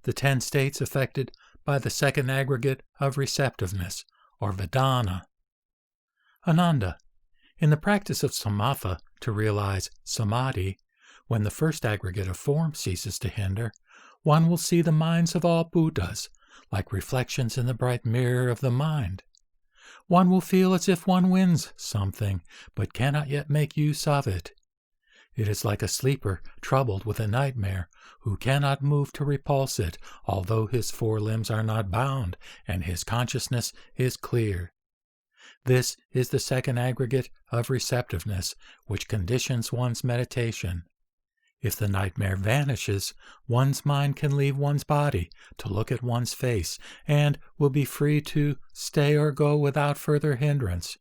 the 10 states affected by the second aggregate of receptiveness, or Vedana. Ananda, in the practice of samatha to realize samadhi, when the first aggregate of form ceases to hinder, one will see the minds of all Buddhas, like reflections in the bright mirror of the mind. One will feel as if one wins something, but cannot yet make use of it. It is like a sleeper troubled with a nightmare, who cannot move to repulse it, although his 4 limbs are not bound, and his consciousness is clear. This is the second aggregate of receptiveness, which conditions one's meditation. If the nightmare vanishes, one's mind can leave one's body to look at one's face, and will be free to stay or go without further hindrance.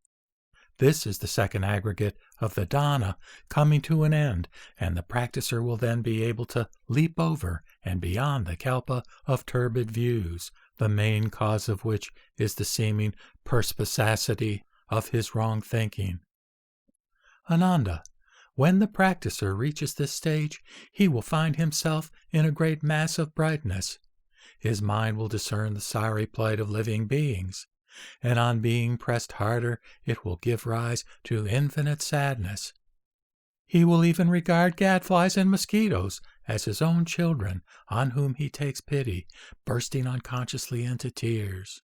This is the second aggregate of Vedana coming to an end, and the practicer will then be able to leap over and beyond the kalpa of turbid views, the main cause of which is the seeming perspicacity of his wrong thinking. Ananda, when the practicer reaches this stage, he will find himself in a great mass of brightness. His mind will discern the sorry plight of living beings, and on being pressed harder, it will give rise to infinite sadness. He will even regard gadflies and mosquitoes as his own children, on whom he takes pity, bursting unconsciously into tears.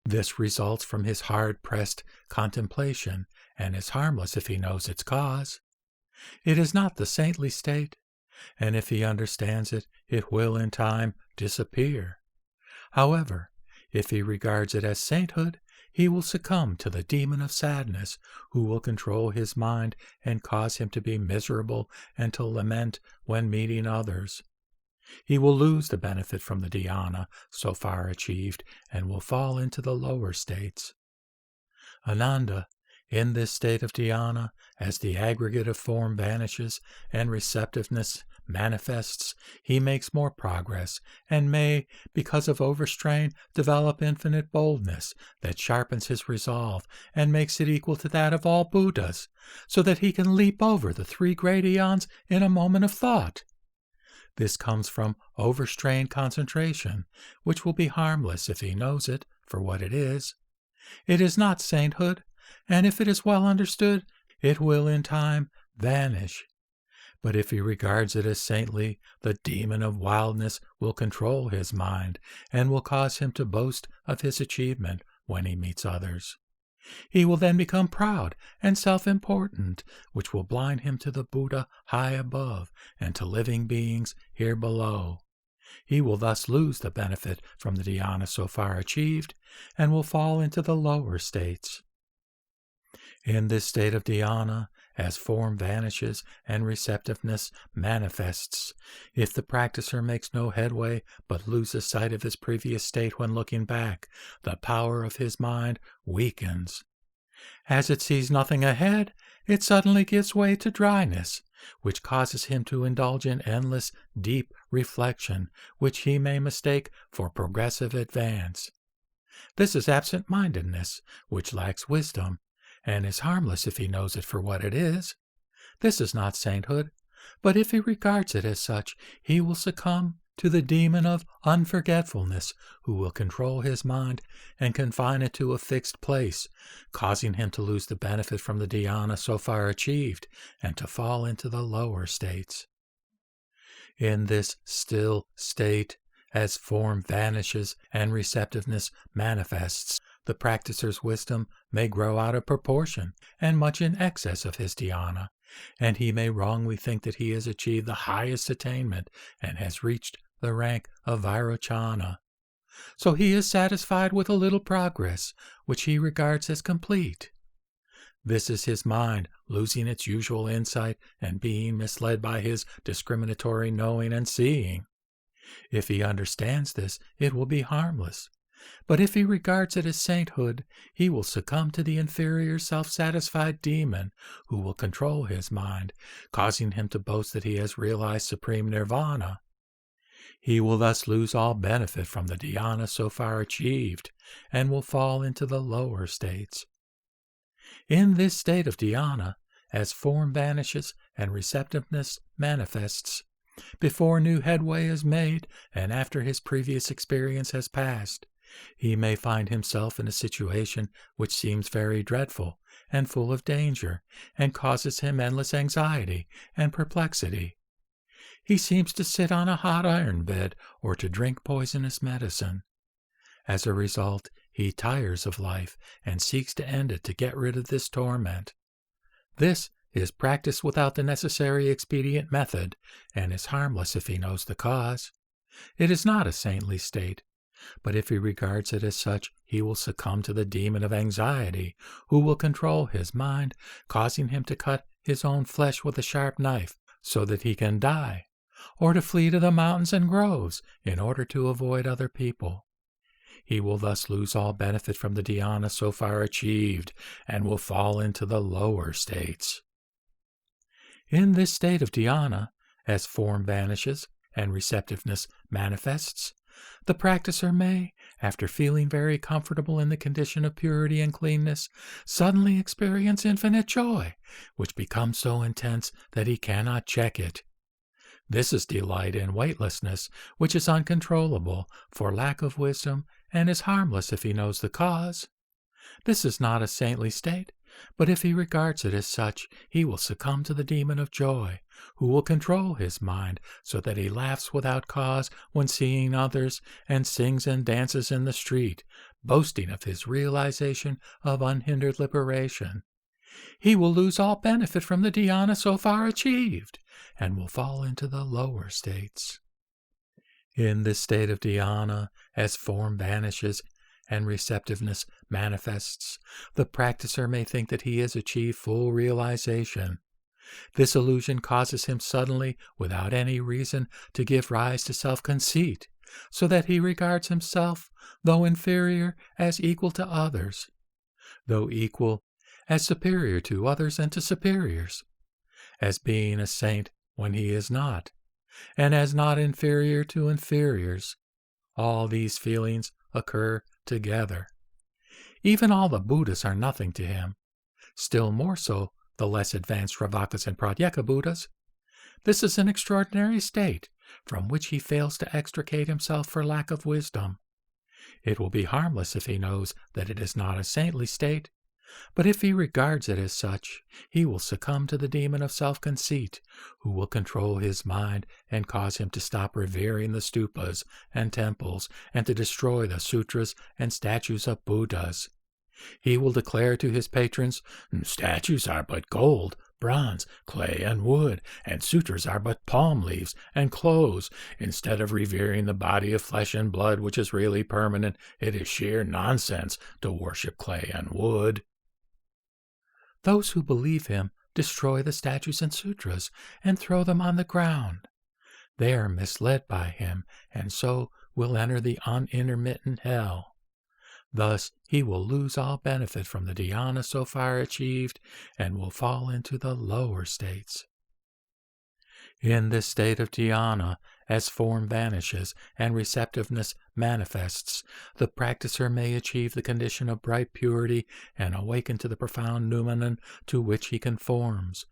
This results from his hard-pressed contemplation, and is harmless if he knows its cause. It is not the saintly state, and if he understands it, it will in time disappear. However, if he regards it as sainthood, he will succumb to the demon of sadness, who will control his mind and cause him to be miserable and to lament when meeting others. He will lose the benefit from the dhyana so far achieved, and will fall into the lower states. Ananda, in this state of dhyana, as the aggregate of form vanishes and receptiveness manifests, he makes more progress, and may, because of overstrain, develop infinite boldness that sharpens his resolve and makes it equal to that of all Buddhas, so that he can leap over the 3 great eons in a moment of thought. This comes from overstrained concentration, which will be harmless if he knows it for what it is. It is not sainthood, and if it is well understood, it will in time vanish. But if he regards it as saintly, the demon of wildness will control his mind, and will cause him to boast of his achievement when he meets others. He will then become proud and self-important, which will blind him to the Buddha high above and to living beings here below. He will thus lose the benefit from the dhyana so far achieved, and will fall into the lower states. In this state of dhyana, as form vanishes and receptiveness manifests, if the practicer makes no headway but loses sight of his previous state when looking back, the power of his mind weakens. As it sees nothing ahead, it suddenly gives way to dryness, which causes him to indulge in endless, deep reflection, which he may mistake for progressive advance. This is absent-mindedness, which lacks wisdom, and is harmless if he knows it for what it is. This is not sainthood, but if he regards it as such, he will succumb to the demon of unforgetfulness, who will control his mind and confine it to a fixed place, causing him to lose the benefit from the dhyana so far achieved, and to fall into the lower states. In this still state, as form vanishes and receptiveness manifests, the practicer's wisdom may grow out of proportion and much in excess of his dhyana, and he may wrongly think that he has achieved the highest attainment and has reached the rank of Vairochana. So he is satisfied with a little progress, which he regards as complete. This is his mind losing its usual insight and being misled by his discriminatory knowing and seeing. If he understands this, it will be harmless. But if he regards it as sainthood, he will succumb to the inferior self-satisfied demon who will control his mind, causing him to boast that he has realized supreme nirvana. He will thus lose all benefit from the dhyana so far achieved, and will fall into the lower states. In this state of dhyana, as form vanishes and receptiveness manifests, Before new headway is made, and after his previous experience has passed, he may find himself in a situation which seems very dreadful and full of danger, and causes him endless anxiety and perplexity. He seems to sit on a hot iron bed or to drink poisonous medicine. As a result, he tires of life and seeks to end it to get rid of this torment. This is practiced without the necessary expedient method, and is harmless if he knows the cause. It is not a saintly state, but if he regards it as such, he will succumb to the demon of anxiety, who will control his mind, causing him to cut his own flesh with a sharp knife so that he can die, or to flee to the mountains and groves in order to avoid other people. He will thus lose all benefit from the dhyana so far achieved, and will fall into the lower states. In this state of dhyana, as form vanishes and receptiveness manifests, the practicer may, after feeling very comfortable in the condition of purity and cleanness, suddenly experience infinite joy, which becomes so intense that he cannot check it. This is delight in weightlessness, which is uncontrollable for lack of wisdom and is harmless if he knows the cause. This is not a saintly state, but if he regards it as such, he will succumb to the demon of joy, who will control his mind so that he laughs without cause when seeing others and sings and dances in the street, boasting of his realization of unhindered liberation. He will lose all benefit from the dhyana so far achieved, and will fall into the lower states. In this state of dhyana, as form vanishes and receptiveness manifests, the practicer may think that he has achieved full realization. This illusion causes him suddenly, without any reason, to give rise to self-conceit, so that he regards himself, though inferior, as equal to others, though equal, as superior to others and to superiors, as being a saint when he is not, and as not inferior to inferiors. All these feelings occur together. Even all the Buddhas are nothing to him, still more so the less advanced Shravakas and Pratyeka Buddhas. This is an extraordinary state from which he fails to extricate himself for lack of wisdom. It will be harmless if he knows that it is not a saintly state, but if he regards it as such, he will succumb to the demon of self-conceit, who will control his mind and cause him to stop revering the stupas and temples and to destroy the sutras and statues of Buddhas. He will declare to his patrons, "Statues are but gold, bronze, clay, and wood, and sutras are but palm leaves and clothes. Instead of revering the body of flesh and blood, which is really permanent, it is sheer nonsense to worship clay and wood." Those who believe him destroy the statues and sutras and throw them on the ground. They are misled by him, and so will enter the unintermittent hell. Thus he will lose all benefit from the dhyana so far achieved, and will fall into the lower states. In this state of dhyana, as form vanishes and receptiveness manifests, the practicer may achieve the condition of bright purity and awaken to the profound noumenon to which he conforms,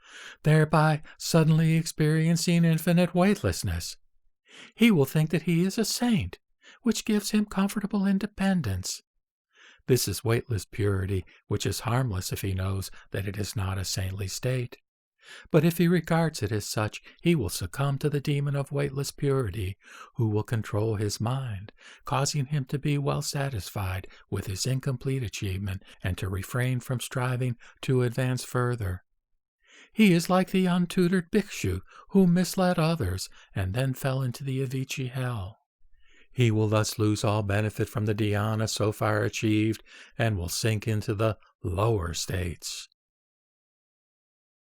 thereby suddenly experiencing infinite weightlessness. He will think that he is a saint, which gives him comfortable independence. This is weightless purity, which is harmless if he knows that it is not a saintly state. But if he regards it as such, he will succumb to the demon of weightless purity, who will control his mind, causing him to be well satisfied with his incomplete achievement and to refrain from striving to advance further. He is like the untutored bhikshu who misled others and then fell into the Avicii hell. He will thus lose all benefit from the dhyana so far achieved and will sink into the lower states.